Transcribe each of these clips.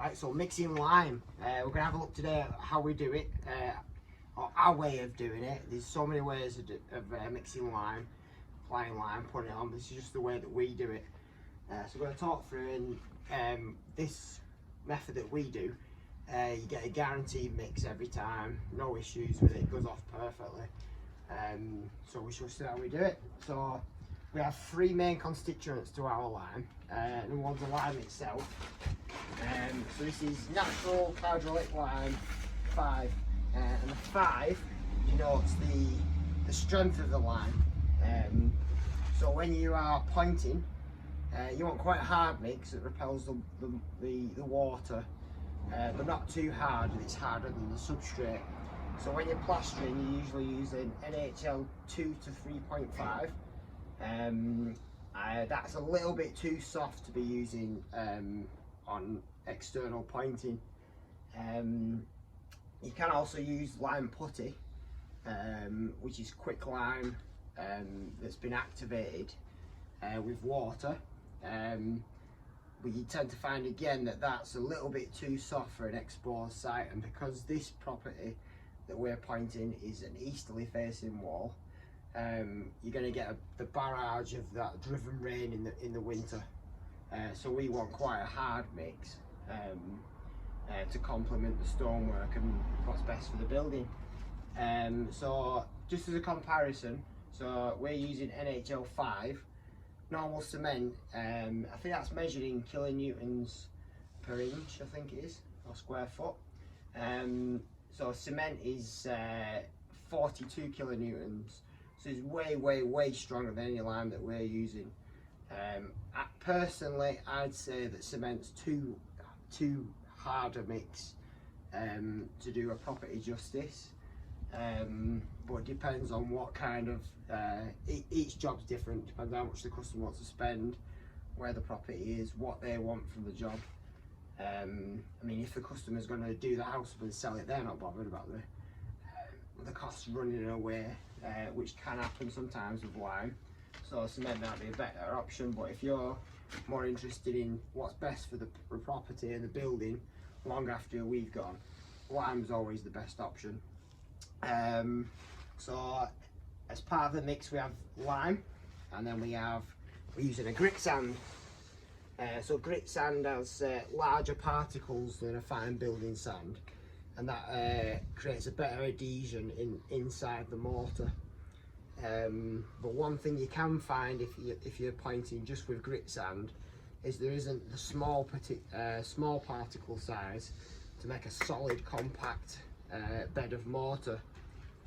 Right, so mixing lime. We're going to have a look today at how we do it, or our way of doing it. There's so many ways of mixing lime, applying lime, putting it on. This is just the way that we do it. So we're going to talk through this method that we do. You get a guaranteed mix every time, no issues with it, goes off perfectly. So we shall see how we do it. So we have three main constituents to our lime. And one's the lime itself. So this is natural hydraulic lime 5, and the 5 denotes the strength of the lime. So when you are pointing, you want quite a hard mix that repels the water, but not too hard. It's harder than the substrate. So when you're plastering, you usually use an NHL 2 to 3.5. That's a little bit too soft to be using on external pointing. You can also use lime putty, which is quick lime that's been activated with water. But you tend to find again that that's a little bit too soft for an exposed site, and because this property that we're pointing is an easterly facing wall, you're going to get the barrage of that driven rain in the winter. So we want quite a hard mix to complement the stonework and what's best for the building. So just as a comparison, so we're using NHL 5. Normal cement, I think that's measured in kilonewtons per inch, I think it is, or square foot. So cement is 42 kilonewtons. So it's way stronger than any lime that we're using. Personally, I'd say that cement's too hard a mix to do a property justice. But it depends on what kind of, each job's different, depends how much the customer wants to spend, where the property is, what they want from the job. I mean, if the customer's going to do the house up and sell it, they're not bothered about the costs running away, which can happen sometimes with lime. So cement might be a better option, but if you're more interested in what's best for the property and the building long after we've gone, lime's always the best option. So as part of the mix we have lime, and then we're using a grit sand. So grit sand has larger particles than a fine building sand, and that creates a better adhesion inside the mortar. But one thing you can find if you're pointing just with grit sand is there isn't the small particle size to make a solid compact bed of mortar.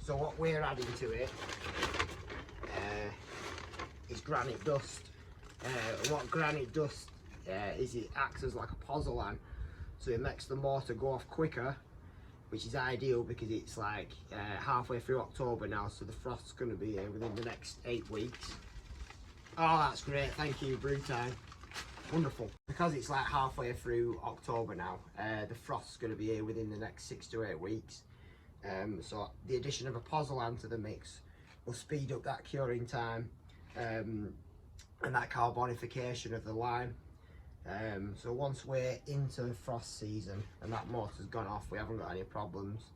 So what we're adding to it is granite dust. And what granite dust is, it acts as like a pozzolan, so it makes the mortar go off quicker, which is ideal because it's like halfway through October now, so the frost's going to be here within the next 8 weeks. Oh, that's great, thank you, brew time. Wonderful. Because it's like halfway through October now, the frost's going to be here within the next 6 to 8 weeks. So the addition of a pozzolan to the mix will speed up that curing time and that carbonification of the lime. So once we're into frost season and that mortar's gone off, we haven't got any problems.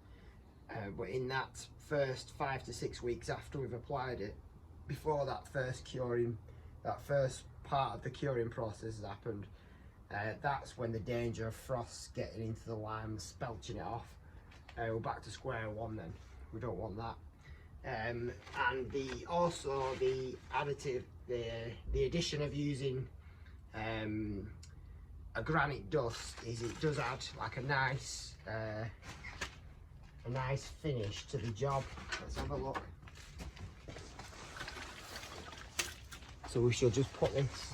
But in that first 5 to 6 weeks after we've applied it, before that first part of the curing process has happened, that's when the danger of frost getting into the lime, spelching it off. We're back to square one then. We don't want that. And also the additive, the addition of using a granite dust is it does add like a nice finish to the job. Let's have a look. So we shall just put this.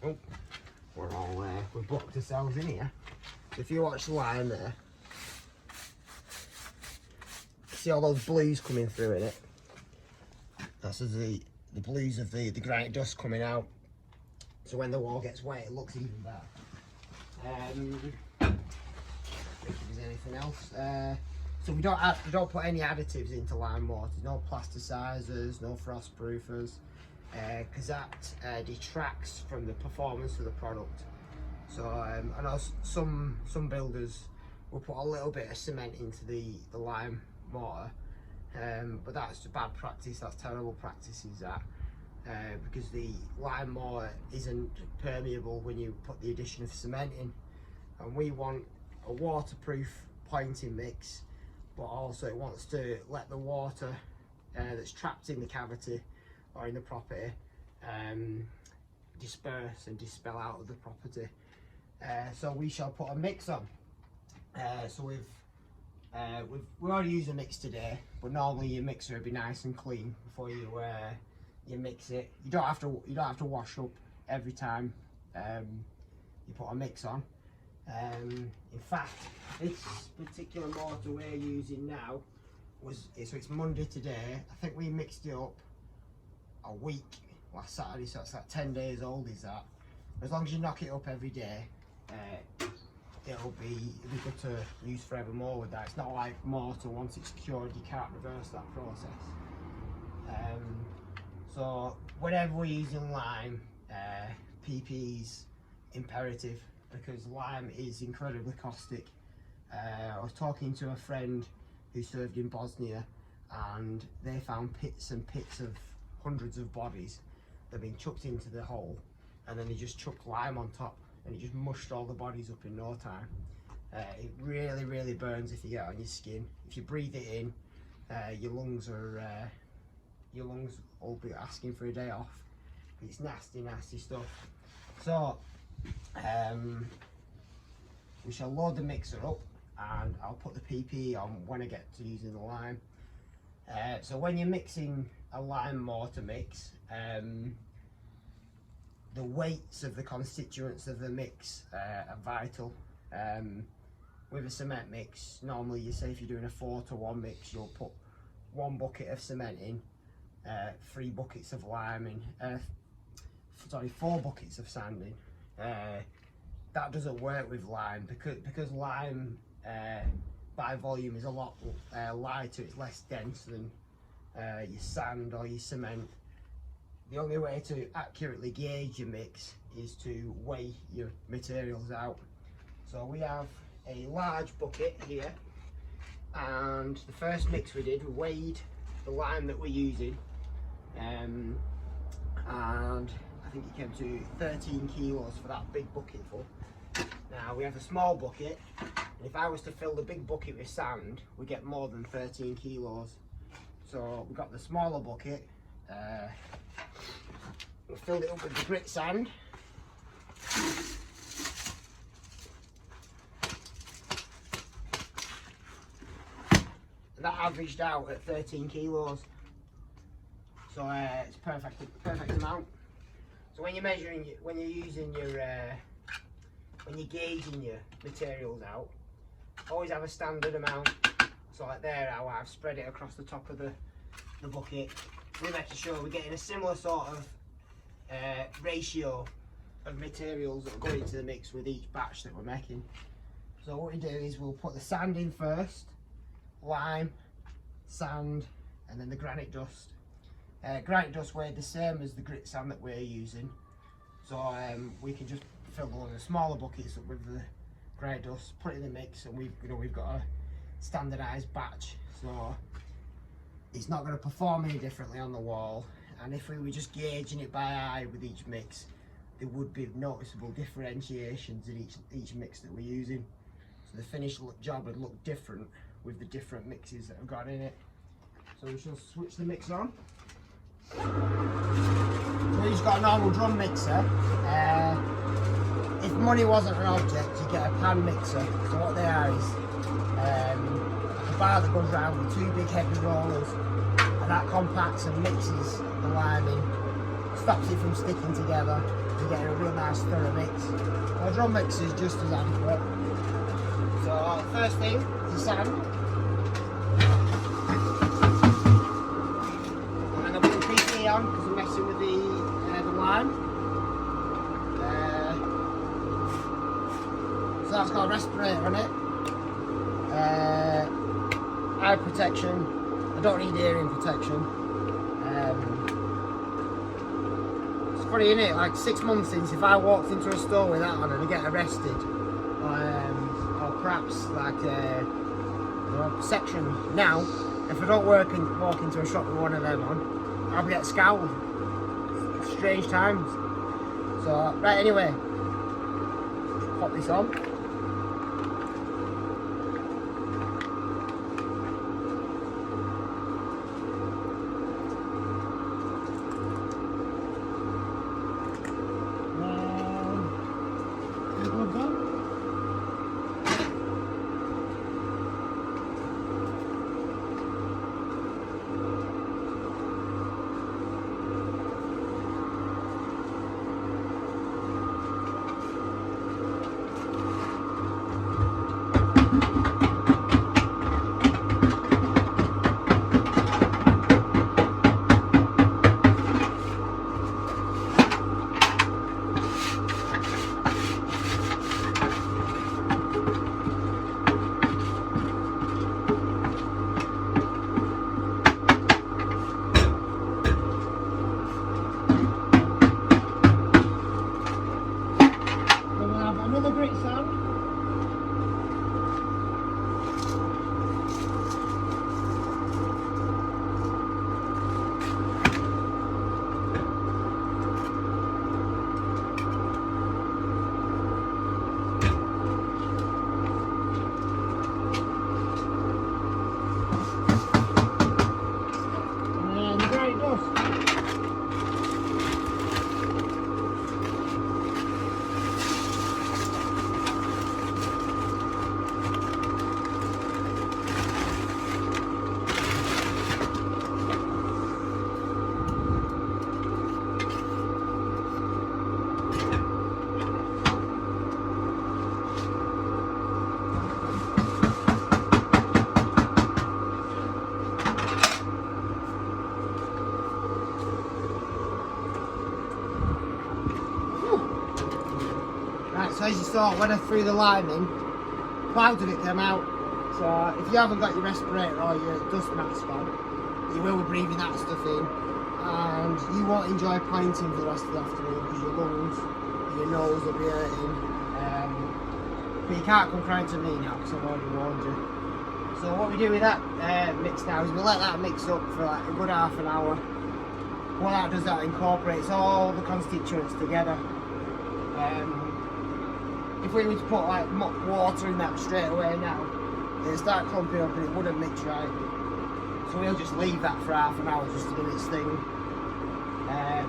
Oh, we've booked ourselves in here. So if you watch the line there, see all those blues coming through in it? That's the blues of the granite dust coming out. So when the wall gets wet, it looks even better. I think if there's anything else. So we don't put any additives into lime mortars, no plasticizers, no frost proofers, because that detracts from the performance of the product. So I know some builders will put a little bit of cement into the lime mortar, but that's bad practice. That's terrible practice, is that, because the lime mortar isn't permeable when you put the addition of cement in, and we want a waterproof pointing mix, but also it wants to let the water that's trapped in the cavity or in the property disperse and dispel out of the property. So we shall put a mix on. So we've already used a mix today, but normally your mixer would be nice and clean before you mix it. You don't have to wash up every time you put a mix on. In fact, this particular mortar we're using now so it's Monday today. I think we mixed it up a week last Saturday, so it's like 10 days old, is that. As long as you knock it up every day, it'll be good to use forevermore with that. It's not like mortar, once it's cured you can't reverse that process. So whenever we're using lime, PP's imperative, because lime is incredibly caustic. I was talking to a friend who served in Bosnia, and they found pits and pits of hundreds of bodies that have been chucked into the hole, and then they just chucked lime on top, and it just mushed all the bodies up in no time. It really burns if you get it on your skin. If you breathe it in, your lungs will be asking for a day off. It's nasty stuff. So we shall load the mixer up, and I'll put the PP on when I get to using the lime. So when you're mixing a lime mortar mix, the weights of the constituents of the mix are vital. With a cement mix, normally you say if you're doing a 4-to-1 mix, you'll put 1 bucket of cement in, 3 buckets of lime in, 4 buckets of sand in. That doesn't work with lime because lime by volume is a lot lighter. It's less dense than your sand or your cement. The only way to accurately gauge your mix is to weigh your materials out. So we have a large bucket here, and the first mix we did, we weighed the lime that we're using, and I think it came to 13 kilos for that big bucket full. Now we have a small bucket, and if I was to fill the big bucket with sand, we get more than 13 kilos. So we got the smaller bucket, we filled it up with the grit sand. And that averaged out at 13 kilos. So it's perfect amount. So when you're measuring, when you're gauging your materials out, always have a standard amount. So like there, how I've spread it across the top of the bucket. We're making sure we're getting a similar sort of ratio of materials that go into the mix with each batch that we're making. So what we do is we'll put the sand in first, lime, sand, and then the granite dust. Granite dust weighed the same as the grit sand that we're using, so we can just fill one of the smaller buckets up with the granite dust, put it in the mix, and we've got a standardised batch, so it's not going to perform any differently on the wall. And if we were just gauging it by eye with each mix, there would be noticeable differentiations in each mix that we're using. So the finished job would look different with the different mixes that have gone in it. So we shall switch the mix on. So we've just got a normal drum mixer. If money wasn't an object, you get a pan mixer. So what they are is a bar that goes round with 2 big heavy rollers, and that compacts and mixes the lime in, stops it from sticking together, and getting a real nice thorough mix. Our drum mixer is just as adequate. So the first thing is the sand. On because we're messing with the lime. So that's got a respirator on it. Eye protection. I don't need hearing protection. It's funny, isn't it? Like 6 months since, if I walked into a store with that on and I get arrested, or perhaps like section. Now, if I don't walk into a shop with one of them on, I'll get scowled. Strange times. So, right, anyway, pop this on. Another great sound. And there it goes. Right, so as you saw, when I threw the lime in, clouds of it came out. So if you haven't got your respirator or your dust mask on, you will be breathing that stuff in, and you won't enjoy pointing for the rest of the afternoon because your lungs, your nose will be hurting. But you can't come crying to me now because I've already warned you. So what we do with that mix now is we let that mix up for like a good half an hour. What that does, that incorporates all the constituents together. If we were to put like water in that straight away now, it'd start clumping up and it wouldn't mix right. So we'll just leave that for half an hour just to do its thing. And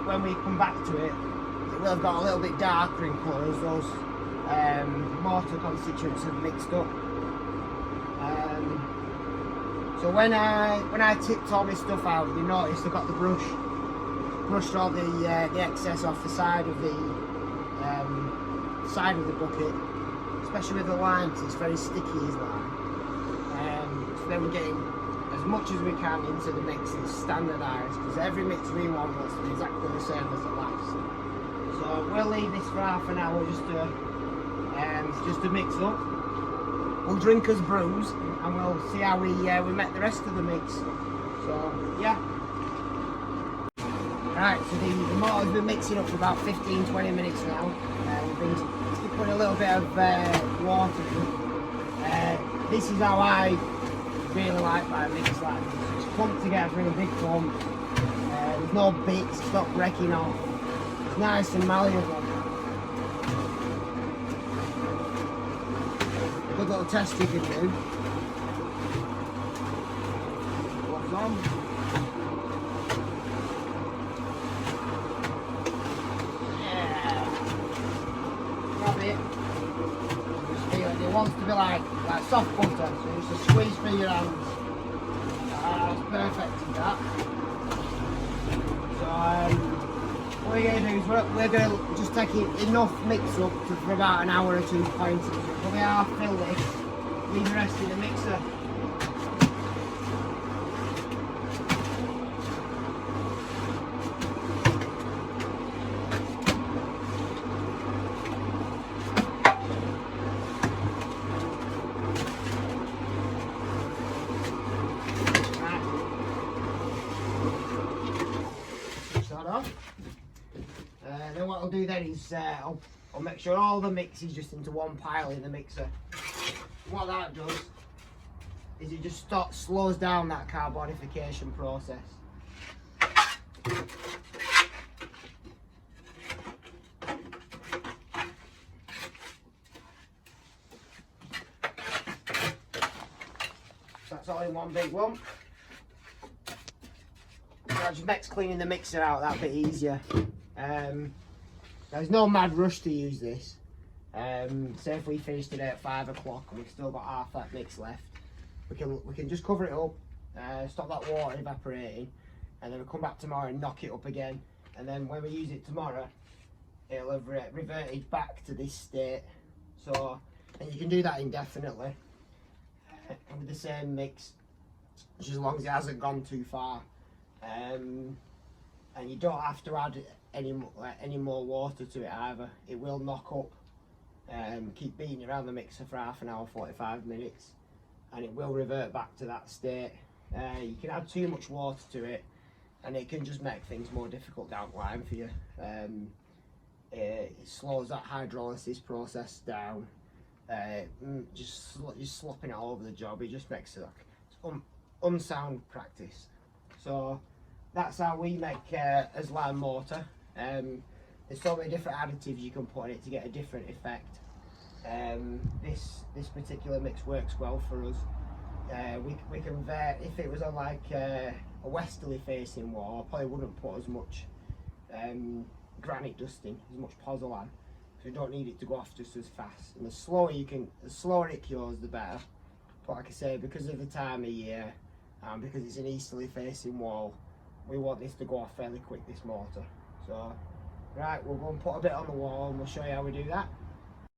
when we come back to it, it will have got a little bit darker in colour as those mortar constituents have mixed up. So when I tipped all this stuff out, you notice I got the brushed all the excess off the side of the bucket, especially with the lime, because it's very sticky as lime. So then we're getting as much as we can into the mix. It's standardised because every mix we want wants to be exactly the same as the last. So we'll leave this for half an hour just to mix up. We'll drink us brews and we'll see how we make the rest of the mix. So yeah. Right, so the mortar's been mixing up for about 15-20 minutes now. We've been putting a little bit of water in. This is how I really like my mix like this. It's clumped together in a big clump. There's no bits, it's not breaking off. It's nice and malleable. Good little test you can do. What's on? It wants to be like soft butter, so just a squeeze through your hands. That's perfect in that. So what we're going to do is we're going to just take enough mix up for about an hour or two pointing. When we half fill this, leave the rest in the mixer. do then is I'll make sure all the mix is just into one pile in the mixer. What that does is it just slows down that carbonification process. That's all in one big lump. That just makes cleaning the mixer out that bit easier. There's no mad rush to use this. Say if we finish today at 5 o'clock and we've still got half that mix left, we can just cover it up, stop that water evaporating, and then we'll come back tomorrow and knock it up again. And then when we use it tomorrow, it'll have reverted back to this state. So, and you can do that indefinitely with the same mix, just as long as it hasn't gone too far. And you don't have to add any more water to it either. It will knock up. Keep beating around the mixer for half an hour, 45 minutes, and it will revert back to that state. You can add too much water to it, and it can just make things more difficult down the line for you. It slows that hydrolysis process down. Just slopping it all over the job, it just makes it like unsound practice. So that's how we make as lime mortar. There's so many different additives you can put in it to get a different effect. This particular mix works well for us. We can vary. If it was on like a westerly facing wall, I probably wouldn't put as much granite dusting, as much pozzolan, because we don't need it to go off just as fast. And the slower it cures, the better. But like I say, because of the time of year and because it's an easterly facing wall, we want this to go off fairly quick, this mortar. So, right, we'll go and put a bit on the wall and we'll show you how we do that.